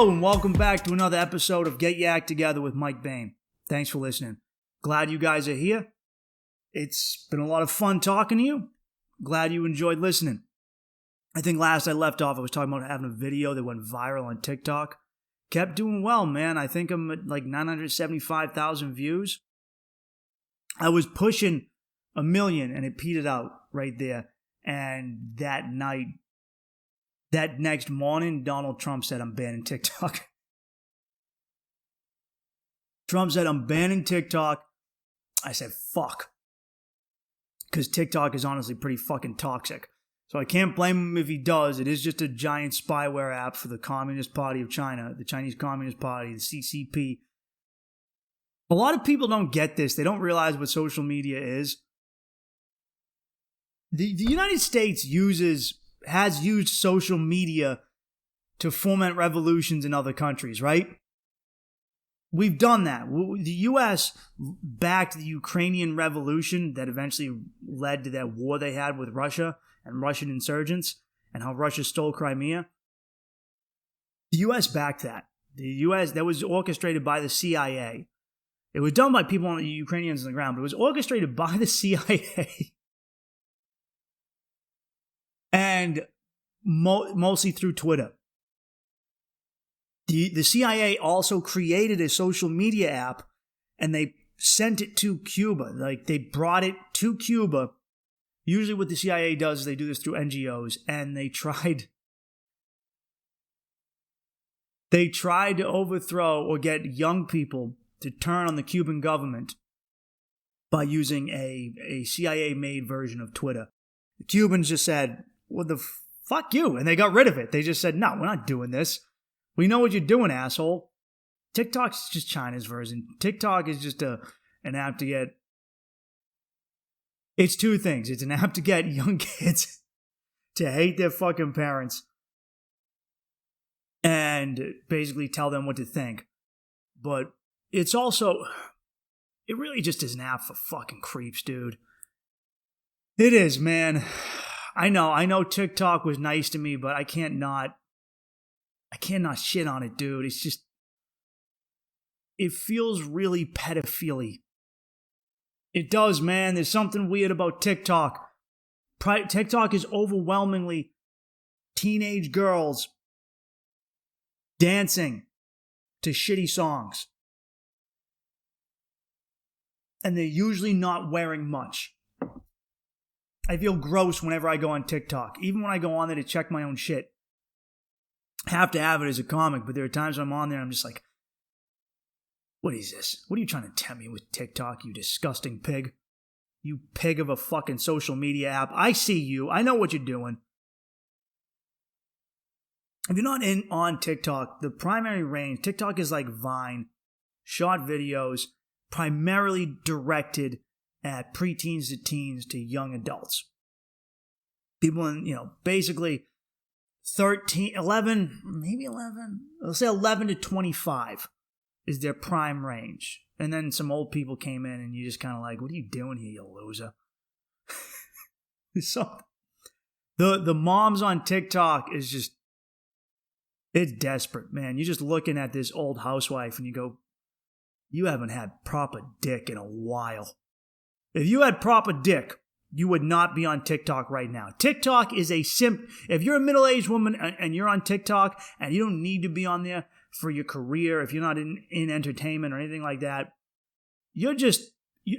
Hello and welcome back to another episode of Get Your Act Together with Mike Bain. Thanks for listening. Glad you guys are here. It's been a lot of fun talking to you. Glad you enjoyed listening. I think last I left off, I was talking about having a video that went viral on TikTok. Kept doing well, man. I think I'm at like 975,000 views. I was pushing 1 million and it petered out right there. And that next morning, Donald Trump said, I'm banning TikTok. Trump said, I'm banning TikTok. I said, fuck. Because TikTok is honestly pretty fucking toxic. So I can't blame him if he does. It is just a giant spyware app for the Communist Party of China, the Chinese Communist Party, the CCP. A lot of people don't get this. They don't realize what social media is. The United States has used social media to foment revolutions in other countries, right? We've done that. The U.S. backed the Ukrainian revolution that eventually led to that war they had with Russia and Russian insurgents and how Russia stole Crimea. The U.S. backed that. That was orchestrated by the CIA. It was done by people, the Ukrainians on the ground, but it was orchestrated by the CIA. And mostly through Twitter. The CIA also created a social media app and they sent it to Cuba. Like they brought it to Cuba. Usually what the CIA does is they do this through NGOs, and they tried to overthrow or get young people to turn on the Cuban government by using a CIA-made version of Twitter. The Cubans just said, well, fuck you, and they got rid of it. They just said, no, we're not doing this. We know what you're doing, asshole. TikTok's just China's version. TikTok is just an app to get... It's two things. It's an app to get young kids to hate their fucking parents and basically tell them what to think. But it's also... It really just is an app for fucking creeps, dude. It is, man. I know TikTok was nice to me, but I cannot shit on it, dude. It's just, it feels really pedophile-y. It does, man. There's something weird about TikTok. TikTok is overwhelmingly teenage girls dancing to shitty songs. And they're usually not wearing much. I feel gross whenever I go on TikTok. Even when I go on there to check my own shit. I have to have it as a comic, but there are times when I'm on there and I'm just like, what is this? What are you trying to tempt me with TikTok, you disgusting pig? You pig of a fucking social media app. I see you. I know what you're doing. If you're not on TikTok, the primary range, TikTok is like Vine, short videos, primarily directed at preteens to teens to young adults. People in, basically 11, let's say 11 to 25 is their prime range. And then some old people came in and you just kind of like, what are you doing here, you loser? So, the moms on TikTok is just, it's desperate, man. You're just looking at this old housewife and you go, you haven't had proper dick in a while. If you had proper dick, you would not be on TikTok right now. TikTok is if you're a middle-aged woman and you're on TikTok and you don't need to be on there for your career, if you're not in entertainment or anything like that,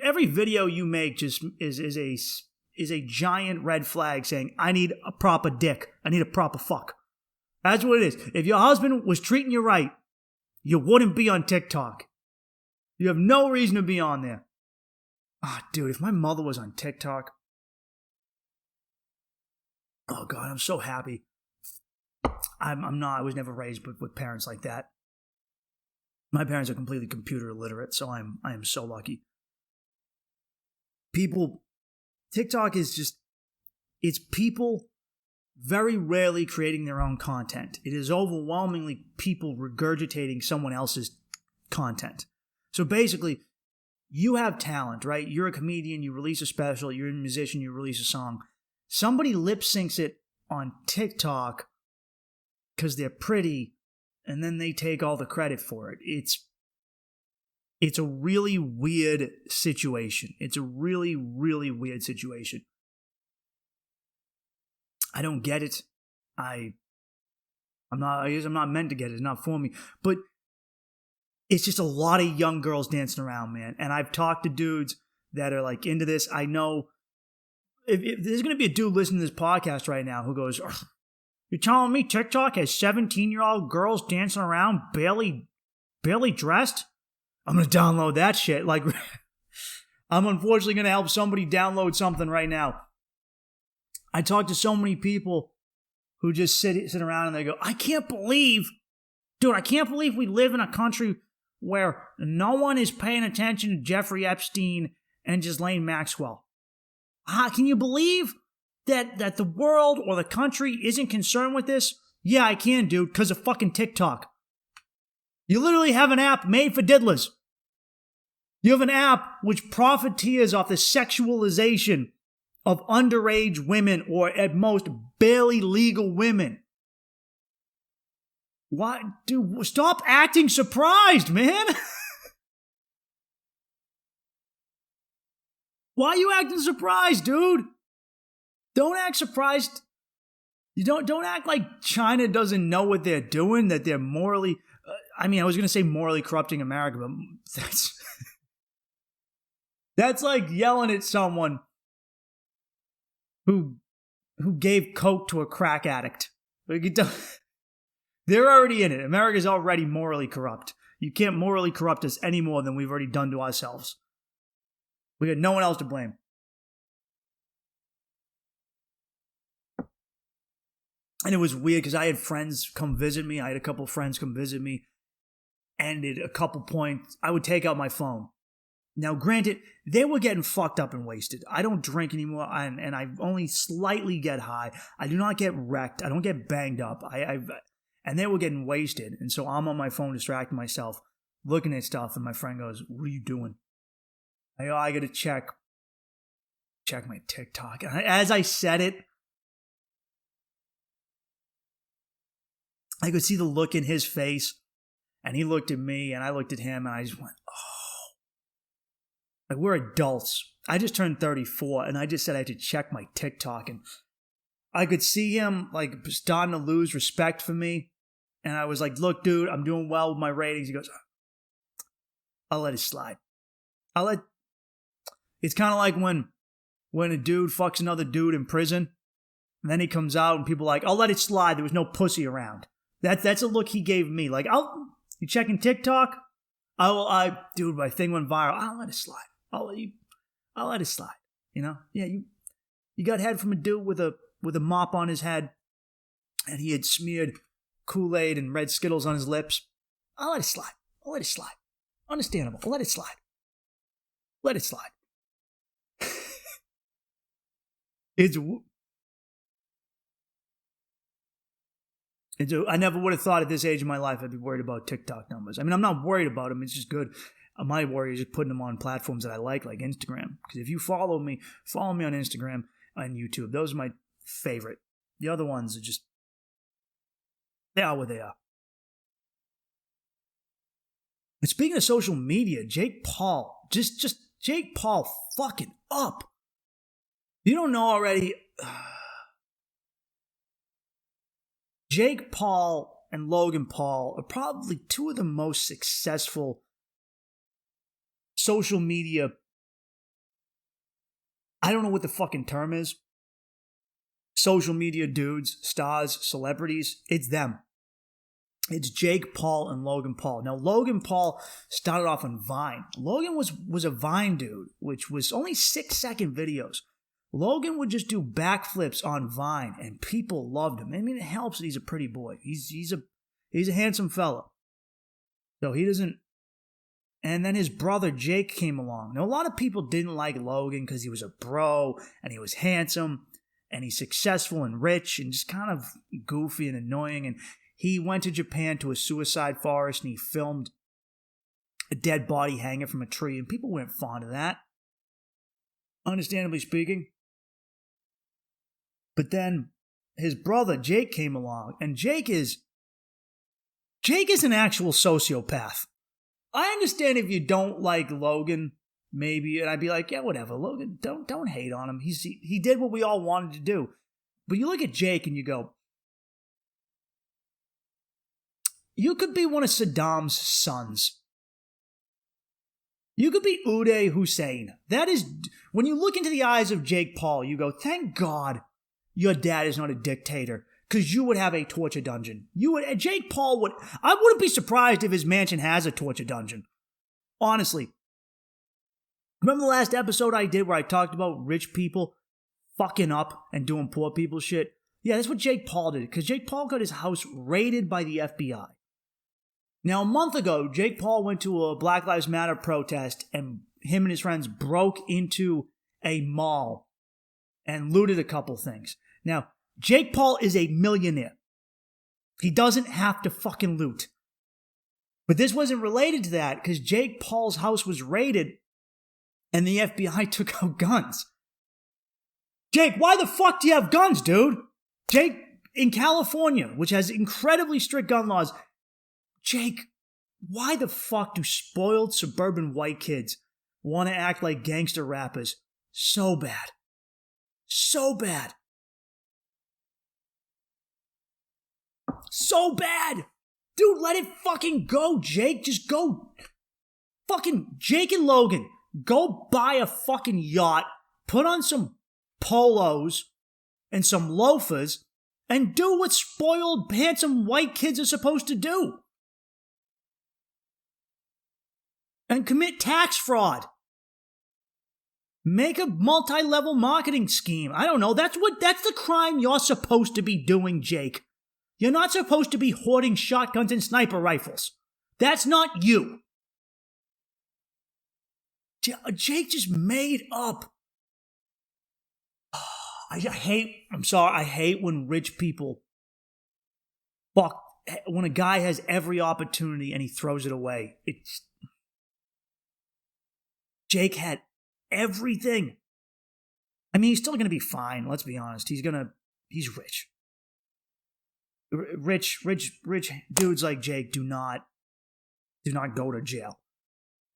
every video you make just is a giant red flag saying, I need a proper dick. I need a proper fuck. That's what it is. If your husband was treating you right, you wouldn't be on TikTok. You have no reason to be on there. Ah, dude, if my mother was on TikTok, oh God, I'm so happy. I'm not. I was never raised with parents like that. My parents are completely computer illiterate, so I am so lucky. TikTok is just, it's people very rarely creating their own content. It is overwhelmingly people regurgitating someone else's content. So basically, you have talent, right? You're a comedian, you release a special, you're a musician, you release a song. Somebody lip syncs it on TikTok because they're pretty and then they take all the credit for it. It's a really weird situation. It's a really, really weird situation. I don't get it. I guess I'm not meant to get it. It's not for me. But it's just a lot of young girls dancing around, man. And I've talked to dudes that are like into this. I know if there's going to be a dude listening to this podcast right now who goes, "You're telling me TikTok has 17-year-old girls dancing around barely dressed?" I'm going to download that shit. Like, I'm unfortunately going to help somebody download something right now. I talk to so many people who just sit around and they go, I can't believe we live in a country where no one is paying attention to Jeffrey Epstein and Ghislaine Maxwell. Can you believe that the world or the country isn't concerned with this? Yeah, I can, dude, because of fucking TikTok. You literally have an app made for diddlers. You have an app which profiteers off the sexualization of underage women, or at most barely legal women. Why, dude, stop acting surprised, man. Why are you acting surprised, dude? Don't act surprised. You don't act like China doesn't know what they're doing, that they're morally, I was going to say morally corrupting America, but that's like yelling at someone who gave coke to a crack addict. They're already in it. America's already morally corrupt. You can't morally corrupt us any more than we've already done to ourselves. We got no one else to blame. And it was weird because I had friends come visit me. I had a couple friends come visit me. And at a couple points, I would take out my phone. Now, granted, they were getting fucked up and wasted. I don't drink anymore, and I only slightly get high. I do not get wrecked. I don't get banged up. And they were getting wasted. And so I'm on my phone distracting myself, looking at stuff, and my friend goes, "What are you doing?" I go, "I got to check my TikTok." And as I said it, I could see the look in his face, and he looked at me, and I looked at him, and I just went, oh. Like, we're adults. I just turned 34, and I just said I had to check my TikTok, and I could see him, like, starting to lose respect for me, and I was like, "Look, dude, I'm doing well with my ratings." He goes, "I'll let it slide. It's kind of like when a dude fucks another dude in prison, and then he comes out, and people are like, "I'll let it slide. There was no pussy around." That's a look he gave me. Like, you checking TikTok? Dude, my thing went viral. I'll let it slide. I'll let it slide. You know? Yeah, you got head from a dude with a mop on his head, and he had smeared Kool-Aid and red Skittles on his lips. I'll let it slide. I'll let it slide. Understandable. I'll let it slide. Let it slide. I never would have thought at this age of my life I'd be worried about TikTok numbers. I'm not worried about them. It's just good. My worry is just putting them on platforms that I like Instagram. Because if you follow me on Instagram and YouTube. Those are my favorite. The other ones are just, they are what they are. And speaking of social media, Jake Paul, just Jake Paul fucking up. You don't know already, Jake Paul and Logan Paul are probably two of the most successful social media, I don't know what the fucking term is, social media dudes, stars, celebrities. It's them. It's Jake Paul and Logan Paul. Now, Logan Paul started off on Vine. Logan was a Vine dude, which was only 6-second videos. Logan would just do backflips on Vine, and people loved him. It helps that he's a pretty boy. He's a handsome fella. So he doesn't. And then his brother Jake came along. Now, a lot of people didn't like Logan because he was a bro, and he was handsome, and he's successful and rich, and just kind of goofy and annoying. And he went to Japan to a suicide forest, and he filmed a dead body hanging from a tree, and people weren't fond of that, understandably speaking. But then his brother Jake came along, and Jake is Jake is an actual sociopath. I understand if you don't like Logan, maybe, and I'd be like, yeah, whatever, Logan, don't hate on him. He did what we all wanted to do. But you look at Jake and you go, you could be one of Saddam's sons. You could be Uday Hussein. That is, when you look into the eyes of Jake Paul, you go, thank God your dad is not a dictator, because you would have a torture dungeon. Jake Paul would, I wouldn't be surprised if his mansion has a torture dungeon. Honestly. Remember the last episode I did where I talked about rich people fucking up and doing poor people shit? Yeah, that's what Jake Paul did, because Jake Paul got his house raided by the FBI. Now, a month ago, Jake Paul went to a Black Lives Matter protest, and him and his friends broke into a mall and looted a couple things. Now, Jake Paul is a millionaire. He doesn't have to fucking loot. But this wasn't related to that, because Jake Paul's house was raided, and the FBI took out guns. Jake, why the fuck do you have guns, dude? Jake, in California, which has incredibly strict gun laws, Jake, why the fuck do spoiled suburban white kids want to act like gangster rappers so bad? So bad. So bad. Dude, let it fucking go, Jake. Just go. Fucking Jake and Logan, go buy a fucking yacht, put on some polos and some loafers, and do what spoiled, handsome white kids are supposed to do. And commit tax fraud. Make a multi-level marketing scheme. I don't know. That's the crime you're supposed to be doing, Jake. You're not supposed to be hoarding shotguns and sniper rifles. That's not you. Jake just made up. I hate when rich people when a guy has every opportunity and he throws it away. Jake had everything. I mean, he's still going to be fine. Let's be honest. He's rich. Rich dudes like Jake do not go to jail.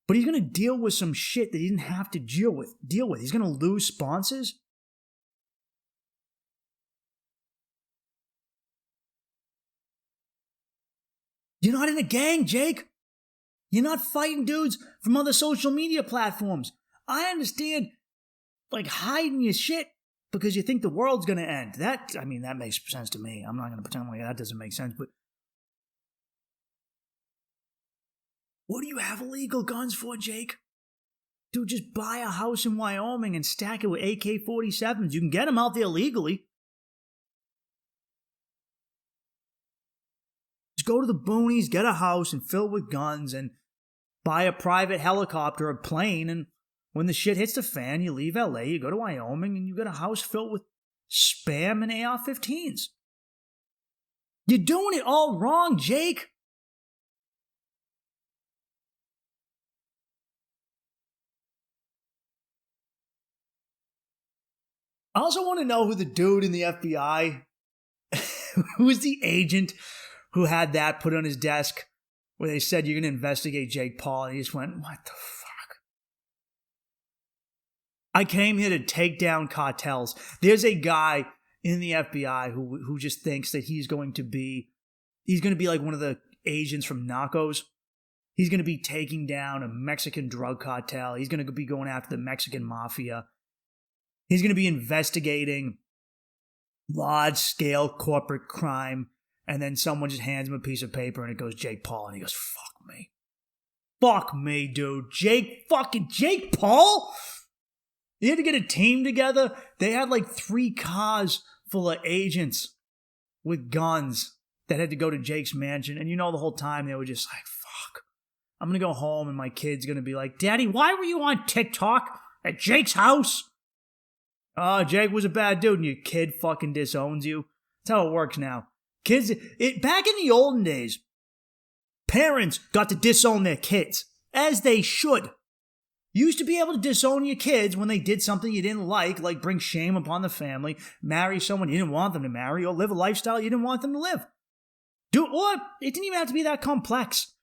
But he's going to deal with some shit that he didn't have to deal with. He's going to lose sponsors. You're not in a gang, Jake. You're not fighting dudes from other social media platforms. I understand, like, hiding your shit because you think the world's going to end. That makes sense to me. I'm not going to pretend like that doesn't make sense, but what do you have illegal guns for, Jake? Dude, just buy a house in Wyoming and stack it with AK-47s. You can get them out there legally. Just go to the boonies, get a house and fill it with guns and buy a private helicopter or plane, and when the shit hits the fan, you leave LA, you go to Wyoming, and you got a house filled with Spam and AR-15s. You're doing it all wrong, Jake. I also want to know who the dude in the FBI, who was the agent who had that put on his desk, where they said, you're going to investigate Jake Paul, and he just went, what the fuck? I came here to take down cartels. There's a guy in the FBI who just thinks that he's going to be like one of the agents from Narcos. He's going to be taking down a Mexican drug cartel. He's going to be going after the Mexican mafia. He's going to be investigating large-scale corporate crime. And then someone just hands him a piece of paper and it goes Jake Paul. And he goes, fuck me. Fuck me, dude. Jake Paul? He had to get a team together. They had like 3 cars full of agents with guns that had to go to Jake's mansion. And the whole time they were just like, fuck. I'm going to go home and my kid's going to be like, Daddy, why were you on Tik Tok at Jake's house? Oh, Jake was a bad dude and your kid fucking disowns you. That's how it works now. Kids, back in the olden days, parents got to disown their kids, as they should. You used to be able to disown your kids when they did something you didn't like bring shame upon the family, marry someone you didn't want them to marry, or live a lifestyle you didn't want them to live. Dude, what? It didn't even have to be that complex.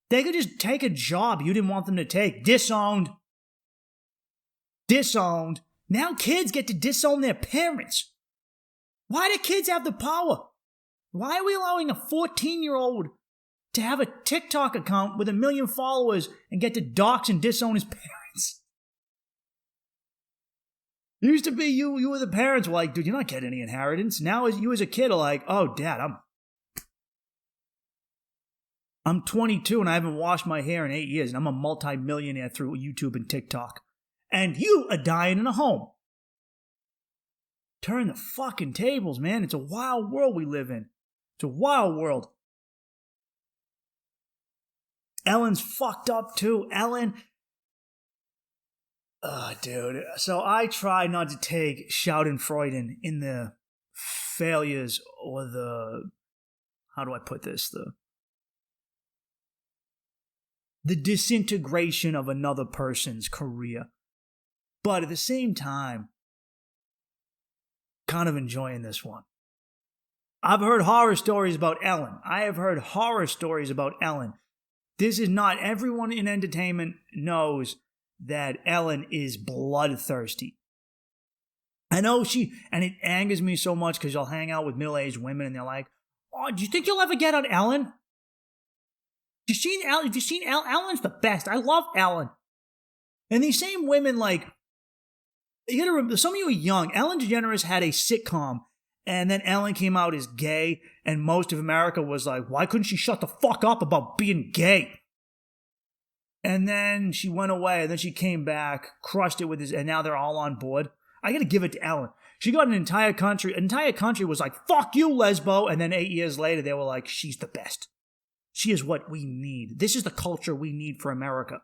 They could just take a job you didn't want them to take. Disowned. Disowned. Now kids get to disown their parents. Why do kids have the power? Why are we allowing a 14-year-old to have a TikTok account with 1 million followers and get to dox and disown his parents? It used to be you were the parents were like, dude, you're not getting any inheritance. Now you as a kid are like, oh, Dad, I'm 22 and I haven't washed my hair in 8 years and I'm a multi-millionaire through YouTube and TikTok. And you are dying in a home. Turn the fucking tables, man. It's a wild world we live in. It's a wild world. Ellen's fucked up too. Ellen. Dude. So I try not to take Schadenfreude in the failures or the, how do I put this? The disintegration of another person's career. But at the same time, kind of enjoying this one. I've heard horror stories about Ellen. I have heard horror stories about Ellen. This is not, everyone in entertainment knows that Ellen is bloodthirsty. I know and it angers me so much because I'll hang out with middle-aged women and they're like, oh, do you think you'll ever get on Ellen? Have you seen Ellen? Ellen's the best. I love Ellen. And these same women, like, you gotta remember, some of you are young. Ellen DeGeneres had a sitcom, and then Ellen came out as gay, and most of America was like, why couldn't she shut the fuck up about being gay? And then she went away, and then she came back, crushed it with his, and now they're all on board. I gotta give it to Ellen. She got an entire country was like, fuck you, lesbo, and then 8 years later, they were like, she's the best. She is what we need. This is the culture we need for America.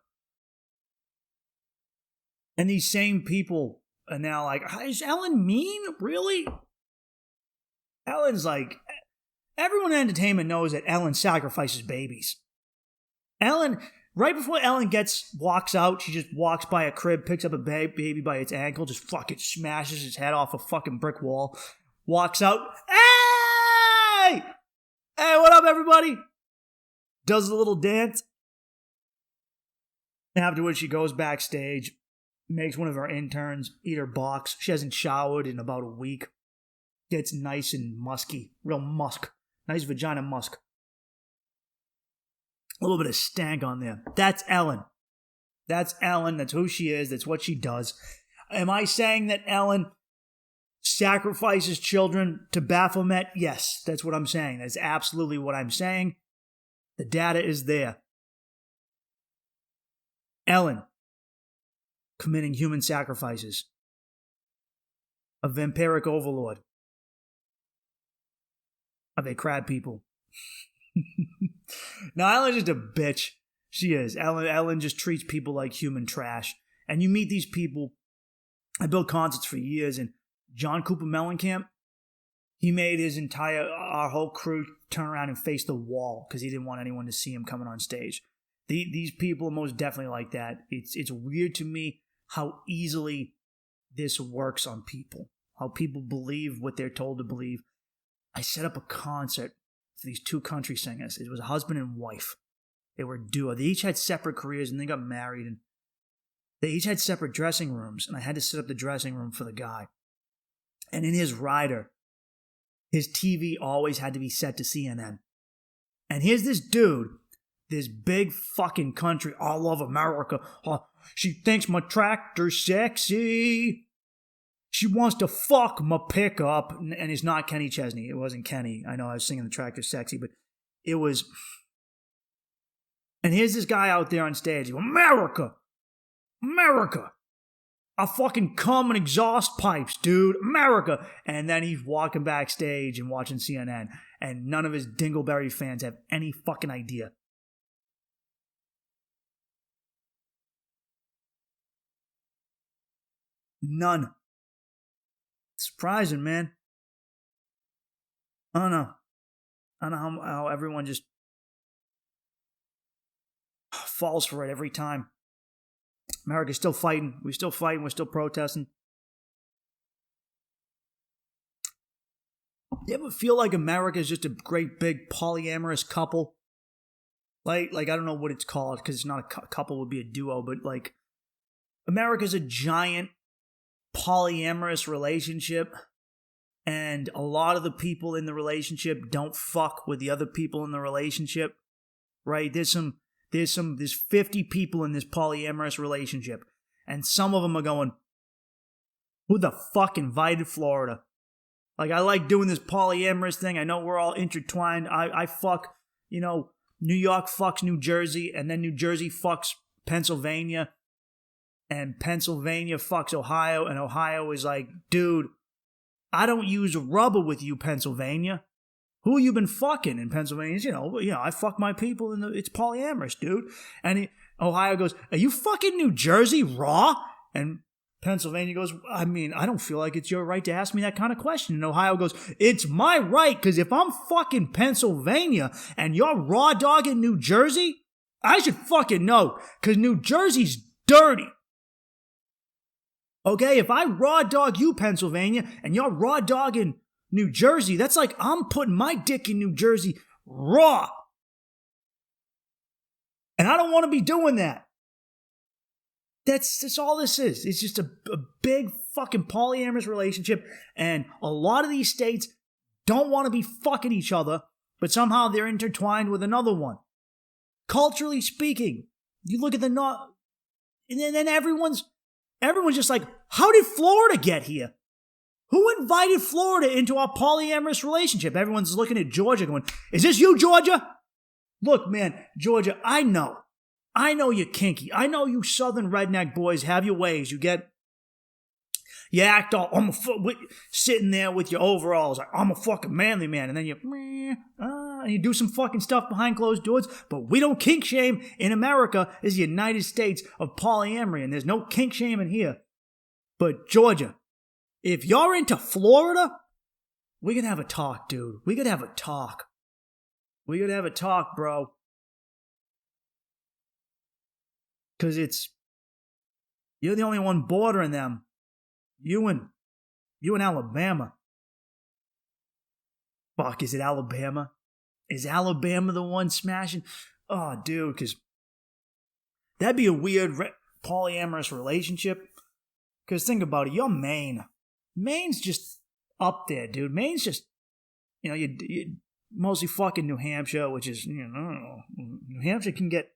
And these same people are now like, is Ellen mean? Really? Ellen's like, everyone in entertainment knows that Ellen sacrifices babies. Ellen, right before Ellen walks out, she just walks by a crib, picks up a baby by its ankle, just fucking smashes its head off a fucking brick wall, walks out, hey! Hey, what up, everybody? Does a little dance. Afterwards, she goes backstage, makes one of her interns eat her box. She hasn't showered in about a week. Gets nice and musky. Real musk. Nice vagina musk. A little bit of stank on there. That's Ellen. That's Ellen. That's who she is. That's what she does. Am I saying that Ellen sacrifices children to Baphomet? Yes, that's what I'm saying. That's absolutely what I'm saying. The data is there. Ellen committing human sacrifices. A vampiric overlord. Of a crab people. Now, Ellen's just a bitch. She is. Ellen just treats people like human trash. And you meet these people. I built concerts for years, and John Cooper Mellencamp, he made our whole crew turn around and face the wall because he didn't want anyone to see him coming on stage. These people are most definitely like that. It's weird to me how easily this works on people. How people believe what they're told to believe. I set up a concert for these two country singers. It was a husband and wife. They were a duo. They each had separate careers and they got married. And they each had separate dressing rooms. And I had to set up the dressing room for the guy. And in his rider, his TV always had to be set to CNN. And here's this dude, this big fucking country all over America. She thinks my tractor's sexy. She wants to fuck my pickup. And it's not Kenny Chesney. It wasn't Kenny. I know I was singing the tractor sexy, but it was. And here's this guy out there on stage. America. I fucking cum and exhaust pipes, dude. America. And then he's walking backstage and watching CNN. And none of his Dingleberry fans have any fucking idea. None. Surprising, man. I don't know how everyone just falls for it every time. America's still fighting. We're still fighting. We're still protesting. You ever feel like America is just a great big polyamorous couple? Like I don't know what it's called because it's not a couple, would be a duo, but like America's a giant polyamorous relationship, and a lot of the people in the relationship don't fuck with the other people in the relationship, right? There's 50 people in this polyamorous relationship, and some of them are going, who the fuck invited Florida? Like, I like doing this polyamorous thing. I know we're all intertwined. I fuck, New York fucks New Jersey, and then New Jersey fucks Pennsylvania, and Pennsylvania fucks Ohio, and Ohio is like, dude, I don't use rubber with you, Pennsylvania. Who you been fucking in Pennsylvania? I fuck my people, and it's polyamorous, dude. And Ohio goes, are you fucking New Jersey raw? And Pennsylvania goes, I don't feel like it's your right to ask me that kind of question. And Ohio goes, it's my right, because if I'm fucking Pennsylvania and you're raw dogging New Jersey, I should fucking know, because New Jersey's dirty. Okay, if I raw dog you, Pennsylvania, and you're raw dogging New Jersey, that's like I'm putting my dick in New Jersey raw. And I don't want to be doing that. That's all this is. It's just a big fucking polyamorous relationship, and a lot of these states don't want to be fucking each other, but somehow they're intertwined with another one. Culturally speaking, you look at the North, and then everyone's just like, how did Florida get here? Who invited Florida into our polyamorous relationship? Everyone's looking at Georgia going, is this you, Georgia? Look, man, Georgia, I know you're kinky. I know you southern redneck boys have your ways. You act all, sitting there with your overalls, like, I'm a fucking manly man. And then you do some fucking stuff behind closed doors. But we don't kink shame in America. This is the United States of polyamory, and there's no kink shame in here. But Georgia, if you're into Florida, we could have a talk, dude. We could have a talk. Bro. Because you're the only one bordering them. You and Alabama. Fuck, is it Alabama? Is Alabama the one smashing? Oh, dude, because that'd be a weird polyamorous relationship. Because think about it, you're Maine. Maine's just up there, dude. Maine's just, you mostly fucking New Hampshire, which is, New Hampshire can get,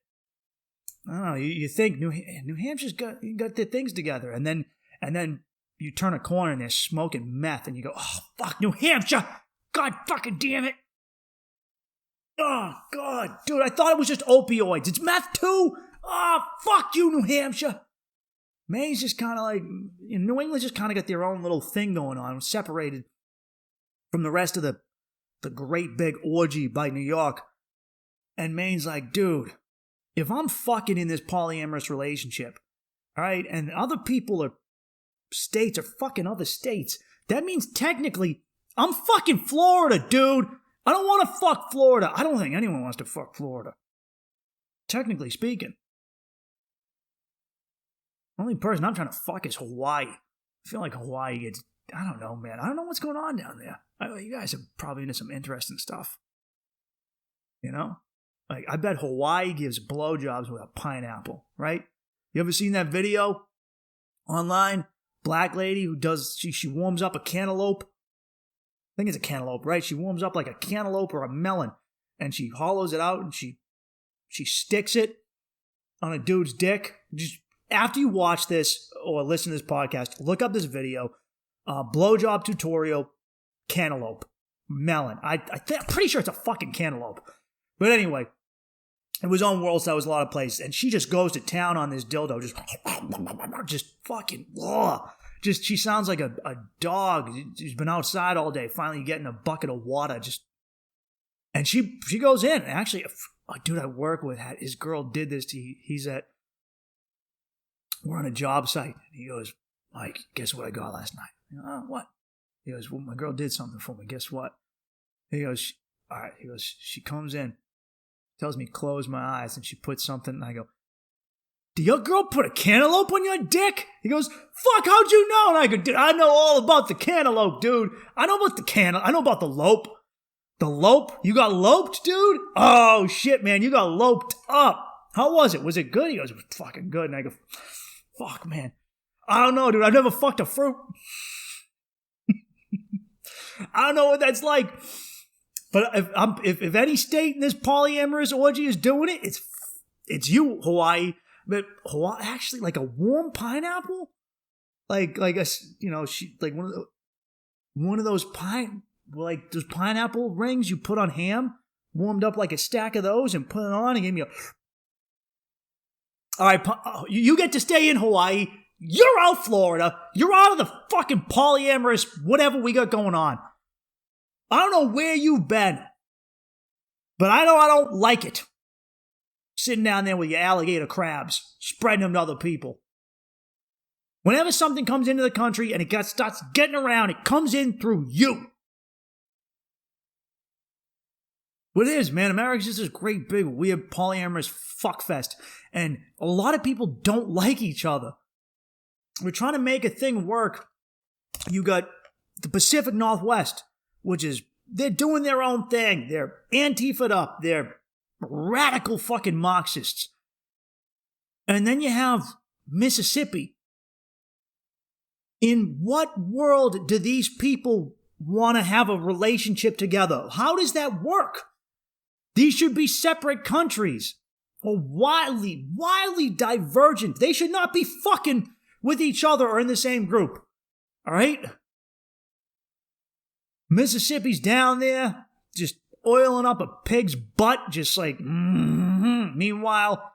I don't know, you think New Hampshire's got their things together, and then you turn a corner and they're smoking meth, and you go, oh, fuck, New Hampshire! God fucking damn it! Oh, God, dude, I thought it was just opioids. It's meth, too! Oh, fuck you, New Hampshire! Maine's just kind of like, New England's just kind of got their own little thing going on, separated from the rest of the great big orgy by New York. And Maine's like, dude, if I'm fucking in this polyamorous relationship, all right, and other people are states are fucking other states, that means technically I'm fucking Florida, dude. I don't want to fuck Florida. I don't think anyone wants to fuck Florida. Technically speaking. The only person I'm trying to fuck is Hawaii. I feel like Hawaii gets, I don't know, man. I don't know what's going on down there. You guys are probably into some interesting stuff. Like, I bet Hawaii gives blowjobs with a pineapple, right? You ever seen that video online? Black lady who does, she warms up a cantaloupe. I think it's a cantaloupe, right? She warms up like a cantaloupe or a melon, and she hollows it out, and she sticks it on a dude's dick. Just after you watch this or listen to this podcast, look up this video, blowjob tutorial, cantaloupe, melon. I'm pretty sure it's a fucking cantaloupe. But anyway, it was on World Star, it was a lot of places, and she just goes to town on this dildo, just fucking, just, she sounds like a dog who's been outside all day, finally getting a bucket of water, and she goes in, and actually, a dude I work with, his girl did this we're on a job site, and he goes, Mike, guess what I got last night? Oh, what? He goes, well, my girl did something for me, guess what? He goes, all right, he goes, she comes in, tells me close my eyes, and she puts something, and I go, did your girl put a cantaloupe on your dick? He goes, fuck, how'd you know? And I go, dude, I know all about the cantaloupe, dude. I know about I know about the lope. The lope? You got loped, dude? Oh, shit, man, you got loped up. How was it? Was it good? He goes, it was fucking good. And I go, fuck, man. I don't know, dude. I've never fucked a fruit. I don't know what that's like. But if any state in this polyamorous orgy is doing it, it's you, Hawaii. But Hawaii, actually, like a warm pineapple, like a, like one of those those pineapple rings you put on ham, warmed up like a stack of those and put it on and gave me a. All right, you get to stay in Hawaii. You're out, Florida. You're out of the fucking polyamorous whatever we got going on. I don't know where you've been, but I know I don't like it. Sitting down there with your alligator crabs, spreading them to other people. Whenever something comes into the country and it starts getting around, it comes in through you. What it is, man, America's just this great big weird polyamorous fuckfest, and a lot of people don't like each other. We're trying to make a thing work. You got the Pacific Northwest, which is, they're doing their own thing. They're Antifa'd up. They're radical fucking Marxists. And then you have Mississippi. In what world do these people want to have a relationship together? How does that work? These should be separate countries. Or wildly divergent. They should not be fucking with each other or in the same group. All right? Mississippi's down there, just oiling up a pig's butt, just like, Meanwhile,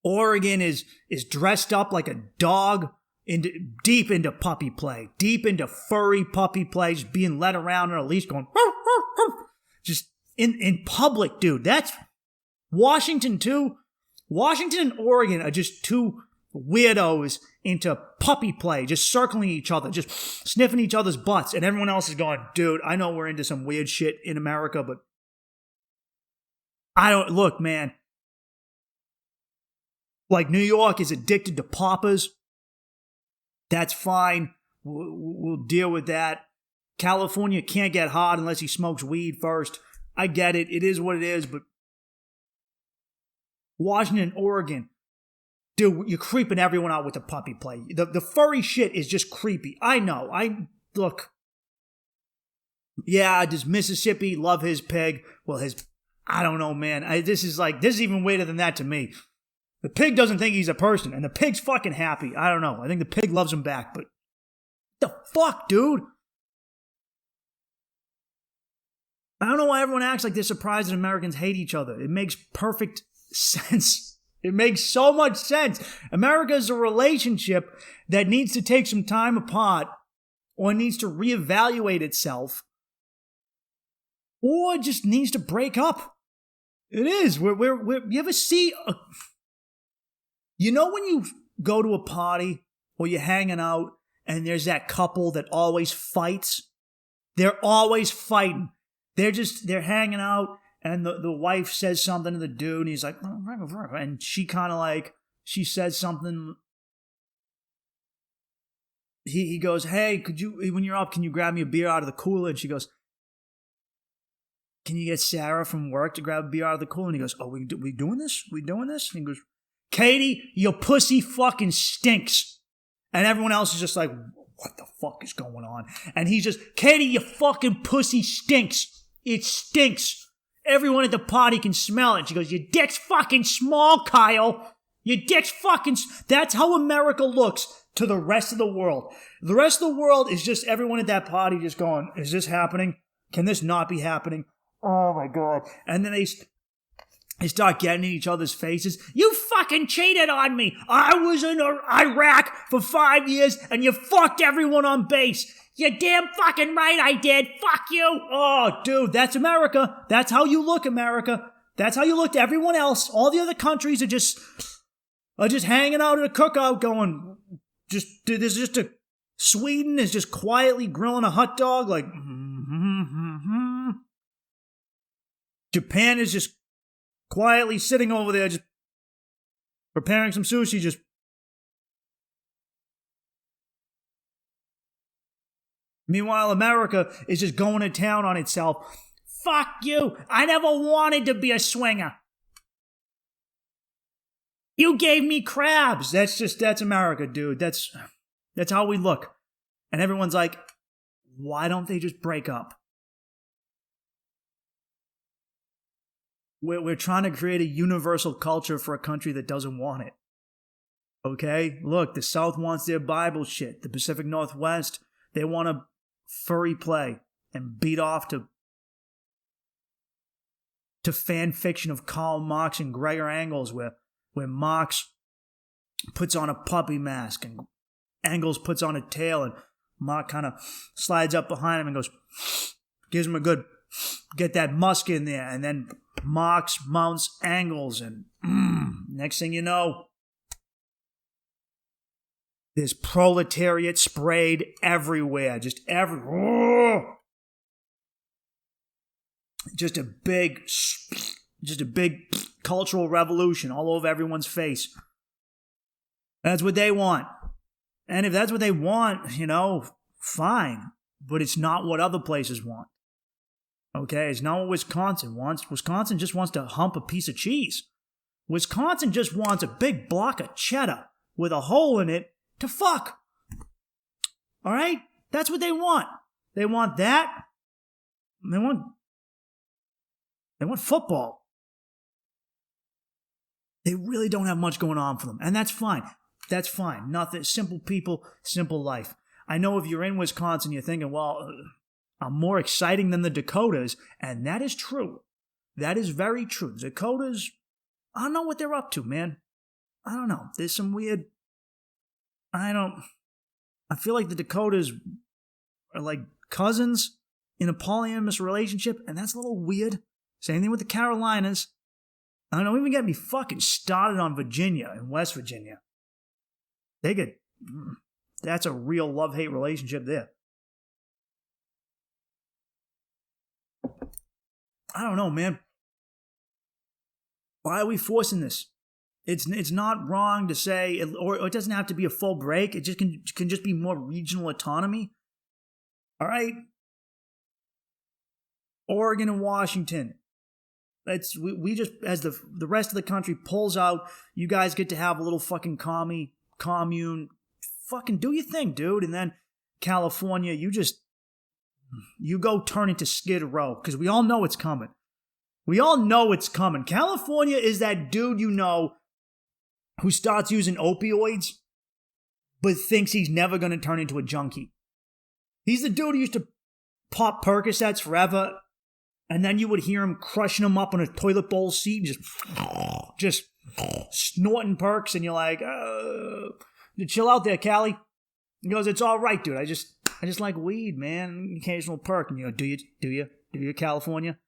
Oregon is dressed up like a dog, deep into puppy play, deep into furry puppy play, just being led around on a leash going, just in public, dude. That's Washington, too. Washington and Oregon are just two weirdos into puppy play, just circling each other, just sniffing each other's butts, and everyone else is going, dude, I know we're into some weird shit in America, but look, man, like New York is addicted to poppers. That's fine. We'll deal with that. California can't get hot unless he smokes weed first. I get it. It is what it is, but Washington, Oregon, dude, you're creeping everyone out with the puppy play. The furry shit is just creepy. I know. Look. Yeah, does Mississippi love his pig? Well, I don't know, man. This is even weirder than that to me. The pig doesn't think he's a person, and the pig's fucking happy. I don't know. I think the pig loves him back, but the fuck, dude? I don't know why everyone acts like they're surprised that Americans hate each other. It makes perfect sense. It makes so much sense. America is a relationship that needs to take some time apart, or needs to reevaluate itself, or just needs to break up. It is. You ever see you know when you go to a party or you're hanging out and there's that couple that always fights? They're always fighting. They're hanging out, and the wife says something to the dude, and he's like, and she kind of like, she says something. He goes, hey, when you're up, can you grab me a beer out of the cooler? And she goes, can you get Sarah from work to grab a beer out of the cooler? And he goes, oh, we doing this? We doing this? And he goes, Katie, your pussy fucking stinks. And everyone else is just like, what the fuck is going on? And he's just, Katie, your fucking pussy stinks. It stinks. Everyone at the party can smell it. She goes, your dick's fucking small, Kyle. Your dick's fucking... That's how America looks to the rest of the world. The rest of the world is just everyone at that party just going, is this happening? Can this not be happening? Oh my God. And then they start getting in each other's faces. You fucking cheated on me. I was in Iraq for 5 years and you fucked everyone on base. You're damn fucking right I did. Fuck you. Oh, dude, that's America. That's how you look, America. That's how you look to everyone else. All the other countries are just hanging out at a cookout going, there's just a, Sweden is just quietly grilling a hot dog like, Japan is just quietly sitting over there just preparing some sushi, just meanwhile, America is just going to town on itself. Fuck you. I never wanted to be a swinger. You gave me crabs. That's America, dude. That's how we look. And everyone's like, why don't they just break up? We're trying to create a universal culture for a country that doesn't want it. Okay? Look, the South wants their Bible shit. The Pacific Northwest, they want to furry play and beat off to fan fiction of Karl Marx and Gregor Engels, where Marx puts on a puppy mask and Engels puts on a tail, and Marx kind of slides up behind him and gives him a good, get that musk in there, and then Marx mounts Engels, and next thing you know, there's proletariat sprayed everywhere, just a big cultural revolution all over everyone's face. That's what they want. And if that's what they want, fine. But it's not what other places want. Okay? It's not what Wisconsin wants. Wisconsin just wants to hump a piece of cheese. Wisconsin just wants a big block of cheddar with a hole in it to fuck. All right? That's what they want. They want that. They want football. They really don't have much going on for them. And that's fine. That's fine. Nothing. Simple people, simple life. I know if you're in Wisconsin, you're thinking, well, I'm more exciting than the Dakotas. And that is true. That is very true. The Dakotas, I don't know what they're up to, man. I don't know. There's some weird... I feel like the Dakotas are like cousins in a polyamorous relationship, and that's a little weird. Same thing with the Carolinas. I don't know, even get me fucking started on Virginia and West Virginia. That's a real love-hate relationship there. I don't know, man. Why are we forcing this? It's not wrong to say, or it doesn't have to be a full break. It just can just be more regional autonomy. All right? Oregon and Washington. We just, as the rest of the country pulls out, you guys get to have a little fucking commune. Fucking do your thing, dude. And then California, you go turn into Skid Row, because we all know it's coming. We all know it's coming. California is that dude who starts using opioids, but thinks he's never going to turn into a junkie. He's the dude who used to pop Percocets forever, and then you would hear him crushing them up on a toilet bowl seat, just snorting perks, and you're like, chill out there, Cali. He goes, it's all right, dude. I just like weed, man. Occasional perk. And you go, do you, California?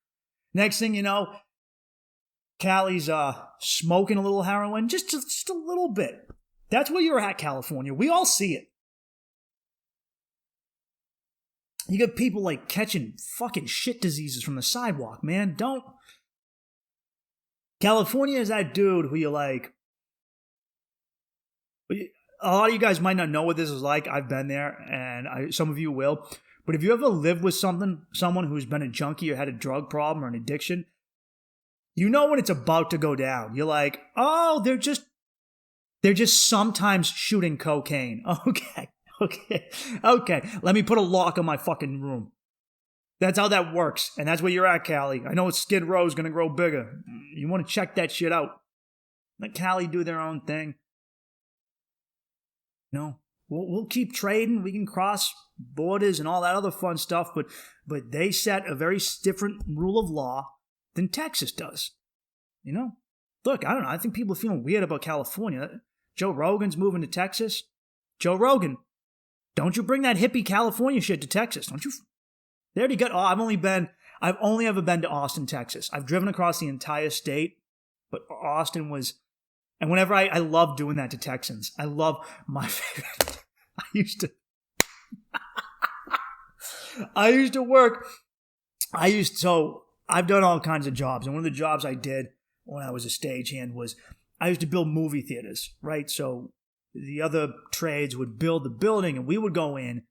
Next thing you know, Cali's smoking a little heroin, just a little bit. That's where you're at, California. We all see it. You got people like catching fucking shit diseases from the sidewalk, man. California is that dude who you're like, a lot of you guys might not know what this is like. I've been there, and some of you will. But if you ever lived with someone who's been a junkie or had a drug problem or an addiction, you know when it's about to go down. You're like, oh, they're just sometimes shooting cocaine. Okay. Let me put a lock on my fucking room. That's how that works. And that's where you're at, Cali. I know Skid Row is going to grow bigger. You want to check that shit out. Let Cali do their own thing. We'll keep trading. We can cross borders and all that other fun stuff. But they set a very different rule of law than Texas does. Look, I don't know. I think people are feeling weird about California. Joe Rogan's moving to Texas. Joe Rogan, don't you bring that hippie California shit to Texas, don't you? They already got, I've only ever been to Austin, Texas. I've driven across the entire state, but Austin was, and whenever I love doing that to Texans. I love my favorite. I've done all kinds of jobs, and one of the jobs I did when I was a stagehand was I used to build movie theaters, right? So the other trades would build the building and we would go in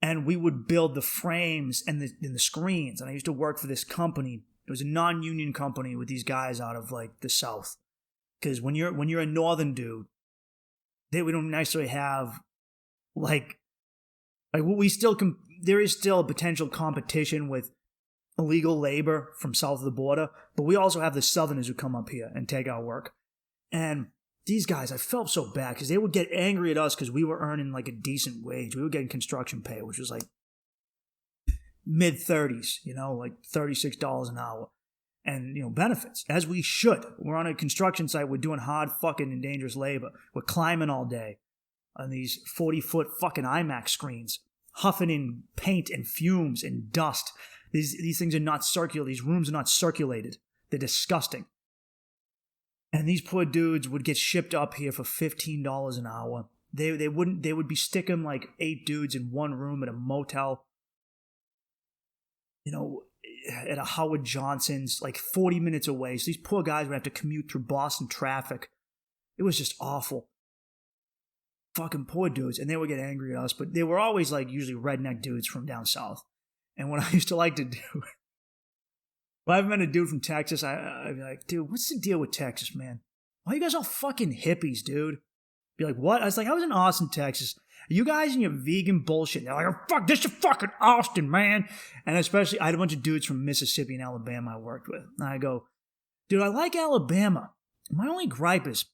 and we would build the frames and the screens. And I used to work for this company. It was a non-union company with these guys out of like the South. Because when you're a northern dude, we don't necessarily have like we still there is still potential competition with illegal labor from south of the border, but we also have the southerners who come up here and take our work. And these guys, I felt so bad because they would get angry at us because we were earning like a decent wage. We were getting construction pay, which was like mid-30s, like $36 an hour. And, benefits, as we should. We're on a construction site. We're doing hard fucking and dangerous labor. We're climbing all day on these 40-foot fucking IMAX screens, huffing in paint and fumes and dust. These things are not circular. These rooms are not circulated. They're disgusting. And these poor dudes would get shipped up here for $15 an hour. They would be sticking like 8 dudes in one room at a motel. At a Howard Johnson's, like 40 minutes away. So these poor guys would have to commute through Boston traffic. It was just awful. Fucking poor dudes. And they would get angry at us, but they were always like usually redneck dudes from down south. And what I used to like to do, if I met a dude from Texas, I'd be like, dude, what's the deal with Texas, man? Why are you guys all fucking hippies, dude? Be like, what? I was in Austin, Texas. You guys and your vegan bullshit. They're like, oh, fuck, this is fucking Austin, man. And especially, I had a bunch of dudes from Mississippi and Alabama I worked with. And I go, dude, I like Alabama. My only gripe is,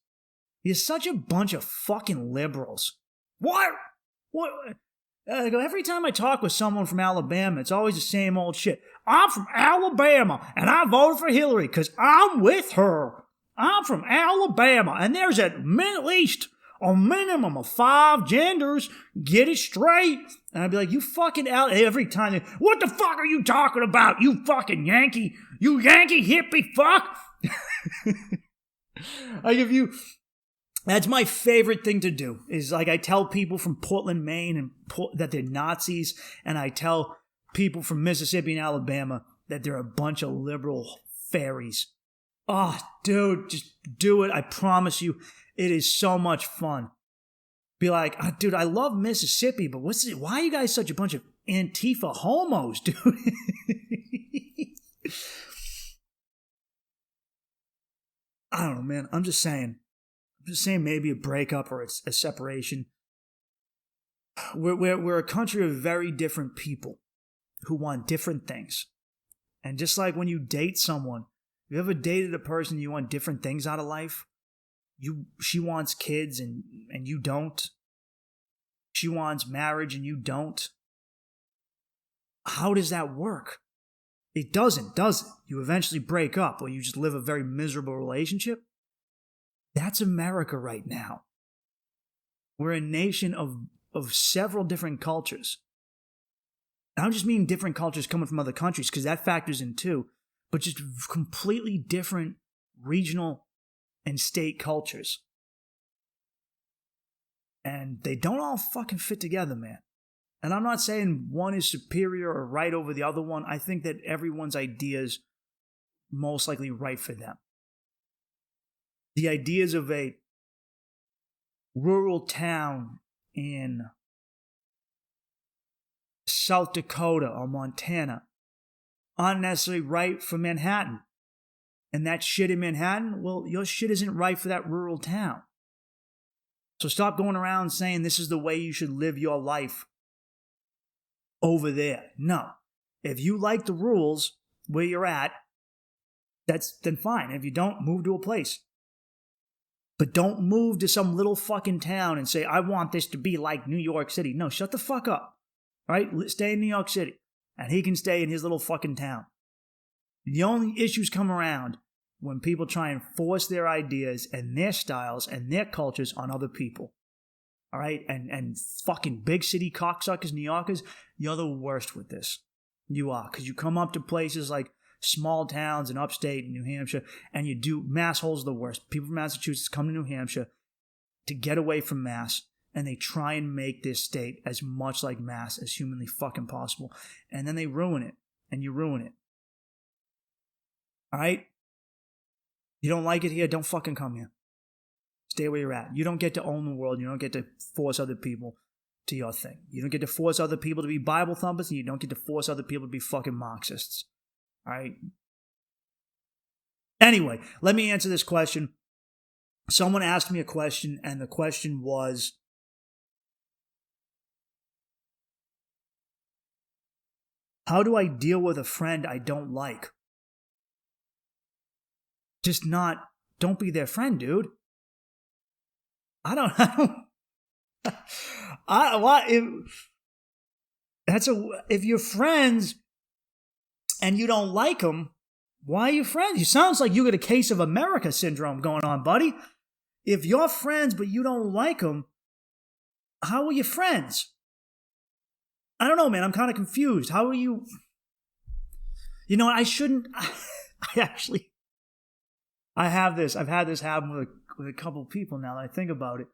you're such a bunch of fucking liberals. What? I go, every time I talk with someone from Alabama, it's always the same old shit. I'm from Alabama, and I voted for Hillary because I'm with her. I'm from Alabama, and there's at least a minimum of 5 genders. Get it straight. And I'd be like, you fucking every time. What the fuck are you talking about? You fucking Yankee. You Yankee hippie fuck. That's my favorite thing to do. Is like I tell people from Portland, Maine, that they're Nazis. And I tell people from Mississippi and Alabama that they're a bunch of liberal fairies. Oh, dude, just do it. I promise you. It is so much fun. Be like, oh, dude, I love Mississippi, but why are you guys such a bunch of Antifa homos, dude? I don't know, man. I'm just saying maybe a breakup or a separation. We're a country of very different people who want different things. And just like when you date someone, you ever dated a person you want different things out of life? She wants kids and you don't. She wants marriage and you don't. How does that work? It doesn't, does it? You eventually break up or you just live a very miserable relationship. That's America right now. We're a nation of several different cultures. I don't just mean different cultures coming from other countries, because that factors in too, but just completely different regional and state cultures. And they don't all fucking fit together, man. And I'm not saying one is superior or right over the other one. I think that everyone's ideas most likely right for them. The ideas of a rural town in South Dakota or Montana aren't necessarily right for Manhattan. And that shit in Manhattan, well, your shit isn't right for that rural town. So stop going around saying this is the way you should live your life over there. No. If you like the rules where you're at, then fine. If you don't, move to a place. But don't move to some little fucking town and say, I want this to be like New York City. No, shut the fuck up. All right? Stay in New York City. And he can stay in his little fucking town. The only issues come around when people try and force their ideas and their styles and their cultures on other people. All right? And fucking big city cocksuckers, New Yorkers, you're the worst with this. You are. Because you come up to places like small towns in upstate New Hampshire, and you do, Mass holes the worst. People from Massachusetts come to New Hampshire to get away from Mass, and they try and make this state as much like Mass as humanly fucking possible. And then they ruin it, and you ruin it. All right? You don't like it here, don't fucking come here. Stay where you're at. You don't get to own the world. You don't get to force other people to your thing. You don't get to force other people to be Bible thumpers, and you don't get to force other people to be fucking Marxists. All right? Anyway, let me answer this question. Someone asked me a question, and the question was, how do I deal with a friend I don't like? Don't be their friend, dude. If you're friends and you don't like them, why are you friends? It sounds like you got a case of America syndrome going on, buddy. If you're friends but you don't like them, how are you friends? I don't know, man. I'm kind of confused. How are you? You know, I shouldn't. I have this. I've had this happen with a couple of people now that I think about it.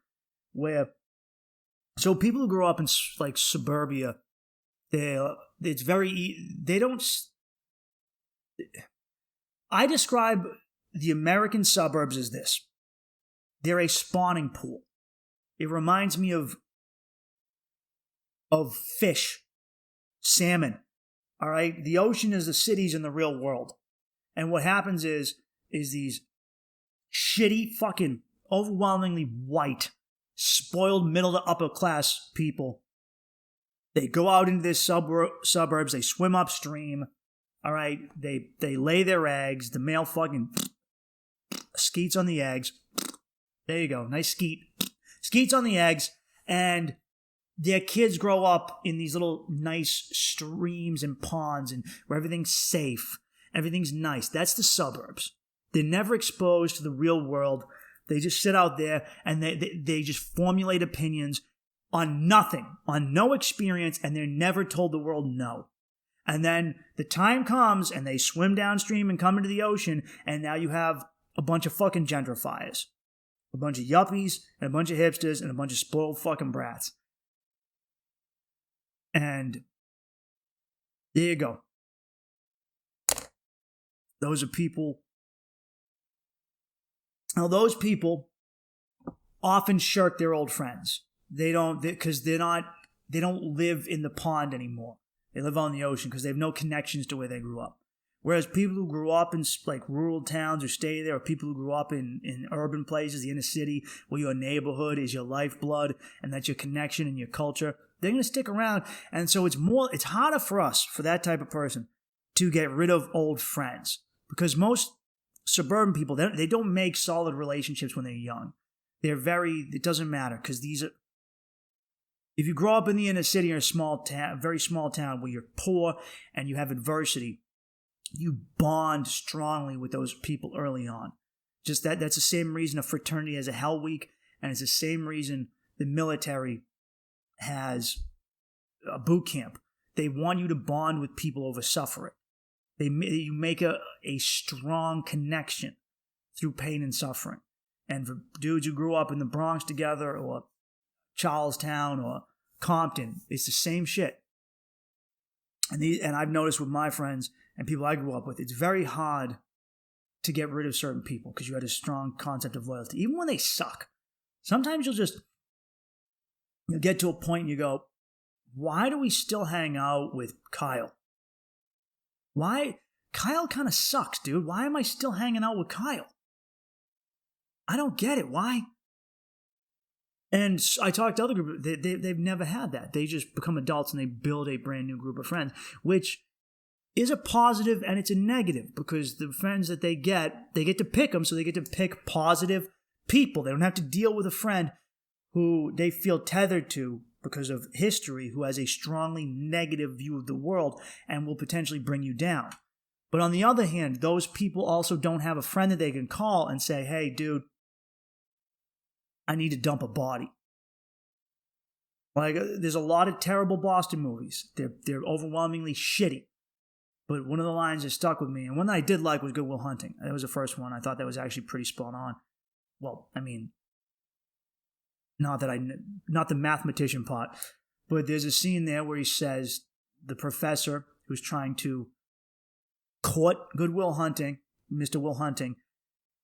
So people who grow up in like suburbia, I describe the American suburbs as this. They're a spawning pool. It reminds me of fish, salmon. All right? The ocean is the cities in the real world. And what happens is these shitty, fucking, overwhelmingly white, spoiled middle to upper class people, they go out into their suburbs, they swim upstream, all right? They lay their eggs, the male fucking skeets on the eggs. There you go, nice skeet. Skeets on the eggs, and their kids grow up in these little nice streams and ponds and where everything's safe, everything's nice. That's the suburbs. They're never exposed to the real world. They just sit out there and they just formulate opinions on nothing, on no experience, and they're never told the world no. And then the time comes and they swim downstream and come into the ocean, and now you have a bunch of fucking gentrifiers, a bunch of yuppies and a bunch of hipsters and a bunch of spoiled fucking brats. And there you go. Those are people. Now, those people often shirk their old friends. They don't live in the pond anymore. They live on the ocean because they have no connections to where they grew up. Whereas people who grew up in like rural towns or stay there, or people who grew up in urban places, the inner city, where your neighborhood is your lifeblood and that's your connection and your culture, they're going to stick around. And so it's harder for us, for that type of person, to get rid of old friends, because most suburban people, they don't make solid relationships when they're young. It doesn't matter, because if you grow up in the inner city or a small town, very small town where you're poor and you have adversity, you bond strongly with those people early on. Just that's the same reason a fraternity has a Hell Week, and it's the same reason the military has a boot camp. They want you to bond with people over suffering. You make a strong connection through pain and suffering. And for dudes who grew up in the Bronx together, or Charlestown, or Compton, it's the same shit. And I've noticed with my friends and people I grew up with, it's very hard to get rid of certain people because you had a strong concept of loyalty, even when they suck. Sometimes you'll get to a point and you go, why do we still hang out with Kyle? Why? Kyle kind of sucks, dude. Why am I still hanging out with Kyle? I don't get it. Why? And I talked to other groups. They've never had that. They just become adults and they build a brand new group of friends, which is a positive and it's a negative, because the friends that they get to pick them, so they get to pick positive people. They don't have to deal with a friend who they feel tethered to because of history, who has a strongly negative view of the world and will potentially bring you down. But on the other hand, those people also don't have a friend that they can call and say, hey, dude, I need to dump a body. Like, there's a lot of terrible Boston movies. They're overwhelmingly shitty. But one of the lines that stuck with me, and one that I did like, was Good Will Hunting. That was the first one. I thought that was actually pretty spot on. Well, I mean, not the mathematician part, but there's a scene there where he says the professor who's trying to court Good Will Hunting, Mr. Will Hunting,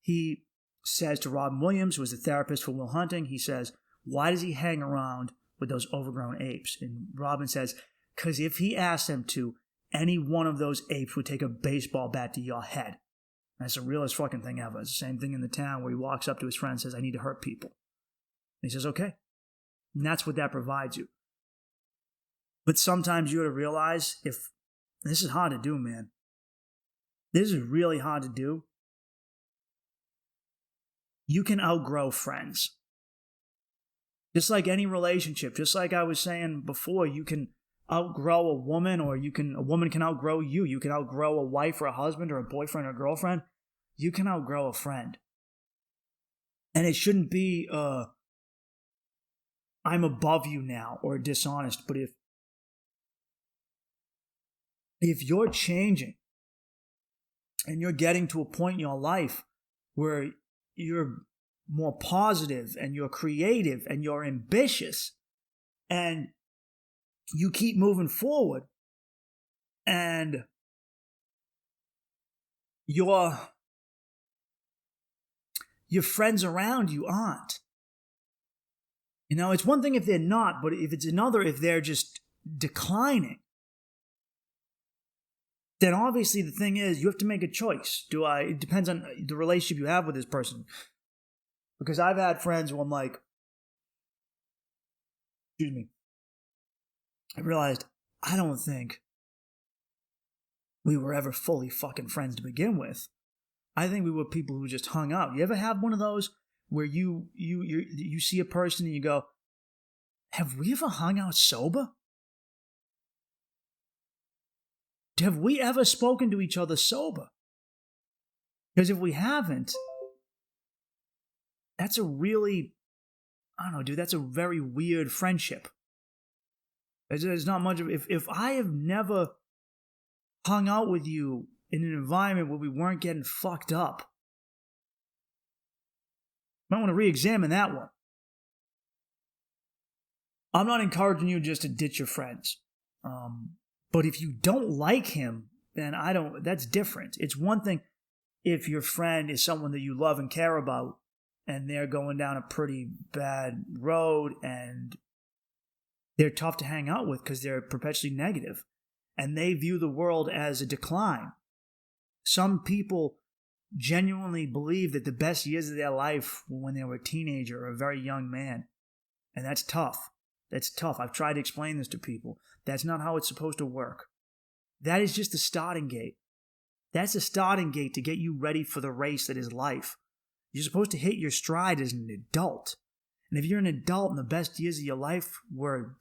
he says to Robin Williams, who was a therapist for Will Hunting, he says, why does he hang around with those overgrown apes? And Robin says, because if he asked them to, any one of those apes would take a baseball bat to your head. That's the realest fucking thing ever. It's the same thing in the town where he walks up to his friend and says, I need to hurt people. And he says, okay. And that's what that provides you. But sometimes you got to realize this is hard to do, man. This is really hard to do. You can outgrow friends. Just like any relationship, just like I was saying before, you can outgrow a woman, or a woman can outgrow you. You can outgrow a wife or a husband or a boyfriend or a girlfriend. You can outgrow a friend. And it shouldn't be, I'm above you now or dishonest. But if you're changing and you're getting to a point in your life where you're more positive and you're creative and you're ambitious and you keep moving forward and your friends around you aren't. You know, it's one thing if they're not, but it's another if they're just declining. Then obviously the thing is, you have to make a choice. It depends on the relationship you have with this person. Because I've had friends who I'm like, excuse me, I realized I don't think we were ever fully fucking friends to begin with. I think we were people who just hung out. You ever have one of those where you see a person and you go, have we ever hung out sober? Have we ever spoken to each other sober? Because if we haven't, that's a really, I don't know, dude, that's a very weird friendship. There's not much of, if I have never hung out with you in an environment where we weren't getting fucked up, might want to re-examine that one. I'm not encouraging you just to ditch your friends. But if you don't like him, then that's different. It's one thing if your friend is someone that you love and care about and they're going down a pretty bad road and they're tough to hang out with because they're perpetually negative and they view the world as a decline. Some people genuinely believe that the best years of their life were when they were a teenager or a very young man. And that's tough. That's tough. I've tried to explain this to people. That's not how it's supposed to work. That is just the starting gate. That's the starting gate to get you ready for the race that is life. You're supposed to hit your stride as an adult. And if you're an adult and the best years of your life were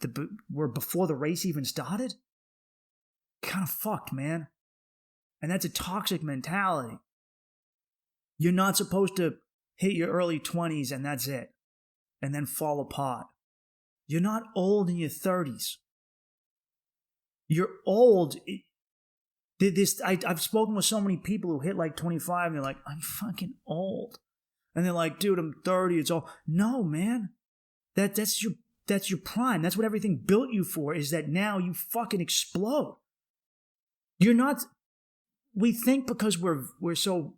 before the race even started, you're kind of fucked, man. And that's a toxic mentality. You're not supposed to hit your early 20s and that's it. And then fall apart. You're not old in your 30s. You're old. I've spoken with so many people who hit like 25 and they're like, I'm fucking old. And they're like, dude, I'm 30. It's all. No, man. That's your prime. That's what everything built you for, is that now you fucking explode. You're not. We think because we're so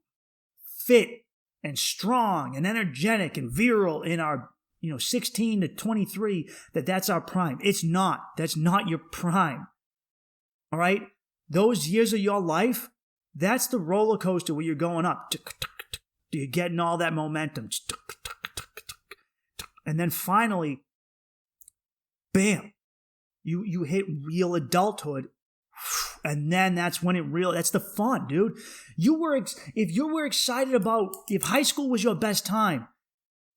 fit and strong and energetic and virile in our 16 to 23, that's our prime. It's not. That's not your prime. All right? Those years of your life, that's the roller coaster where you're going up. You're getting all that momentum. And then finally, bam, you hit real adulthood. And then that's when that's the fun, dude. If you were excited about, if high school was your best time,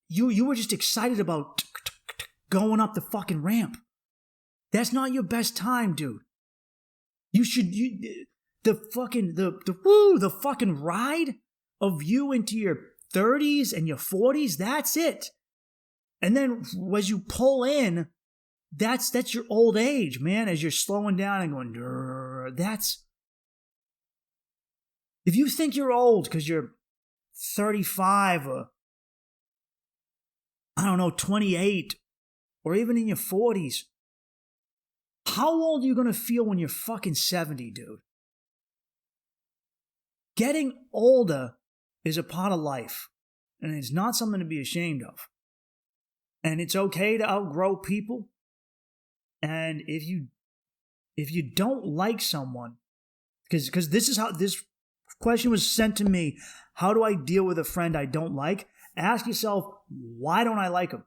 you were just excited about going up the fucking ramp. That's not your best time, dude. The fucking ride of you into your 30s and your 40s, that's it. And then as you pull in, that's your old age, man, as you're slowing down and going, if you think you're old because you're 35 or 28, or even in your 40s, how old are you going to feel when you're fucking 70, dude? Getting older is a part of life. And it's not something to be ashamed of. And it's okay to outgrow people. And if you don't like someone, because this is how this question was sent to me, how do I deal with a friend I don't like? Ask yourself, why don't I like them?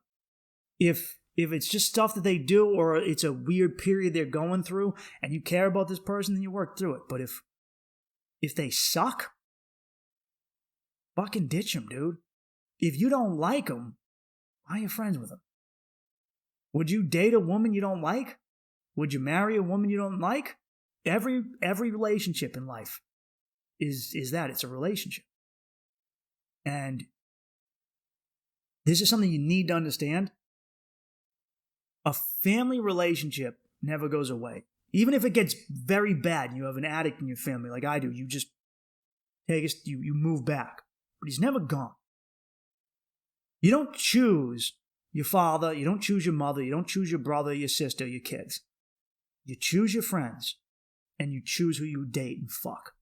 If it's just stuff that they do, or it's a weird period they're going through and you care about this person, then you work through it. But if they suck, fucking ditch them, dude. If you don't like them, why are you friends with them? Would you date a woman you don't like? Would you marry a woman you don't like? Every relationship in life is that. It's a relationship. And this is something you need to understand. A family relationship never goes away. Even if it gets very bad and you have an addict in your family like I do, you just you move back. But he's never gone. You don't choose your father, you don't choose your mother, you don't choose your brother, your sister, your kids. You choose your friends, and you choose who you date and fuck.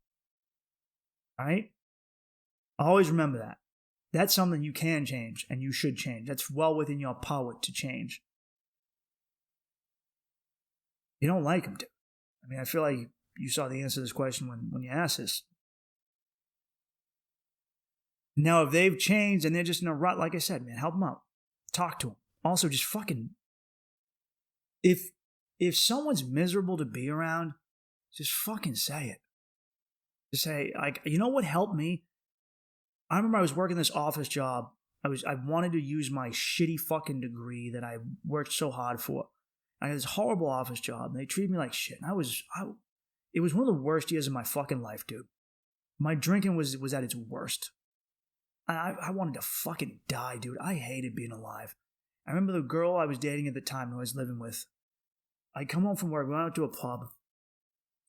All right? Always remember that. That's something you can change, and you should change. That's well within your power to change. You don't like them, dude. I mean, I feel like you saw the answer to this question when you asked this. Now, if they've changed and they're just in a rut, like I said, man, help them out. Talk to them. Also, just fucking... If someone's miserable to be around, just fucking say it. Just say, like, you know what helped me? I remember I was working this office job. I wanted to use my shitty fucking degree that I worked so hard for. I had this horrible office job, and they treated me like shit. And it was one of the worst years of my fucking life, dude. My drinking was at its worst. I wanted to fucking die, dude. I hated being alive. I remember the girl I was dating at the time who I was living with. I come home from work, we went out to a pub,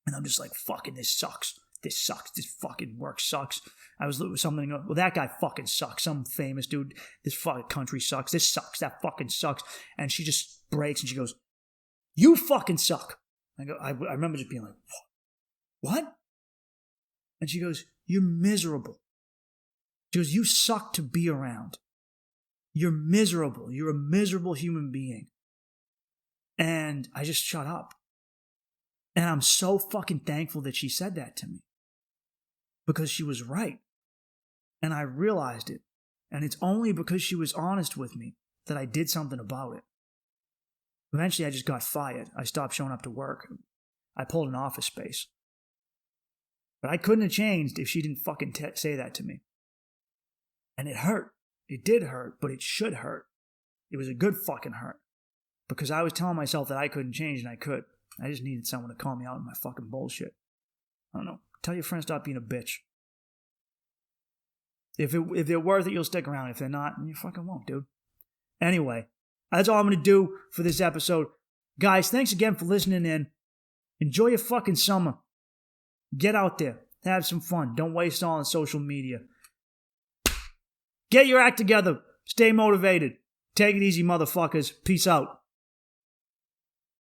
and I'm just like, fucking, this sucks. This sucks. This fucking work sucks. I was with something, well, that guy fucking sucks. Some famous dude. This fucking country sucks. This sucks. That fucking sucks. And she just breaks and she goes, you fucking suck. I remember just being like, what? And she goes, you're miserable. She goes, you suck to be around. You're miserable. You're a miserable human being. And I just shut up. And I'm so fucking thankful that she said that to me. Because she was right. And I realized it. And it's only because she was honest with me that I did something about it. Eventually, I just got fired. I stopped showing up to work. I pulled an office space. But I couldn't have changed if she didn't fucking say that to me. And it hurt. It did hurt, but it should hurt. It was a good fucking hurt. Because I was telling myself that I couldn't change, and I could. I just needed someone to call me out on my fucking bullshit. I don't know. Tell your friends stop being a bitch. If they're worth it, you'll stick around. If they're not, you fucking won't, dude. Anyway, that's all I'm going to do for this episode. Guys, thanks again for listening in. Enjoy your fucking summer. Get out there. Have some fun. Don't waste it all on social media. Get your act together. Stay motivated. Take it easy, motherfuckers. Peace out.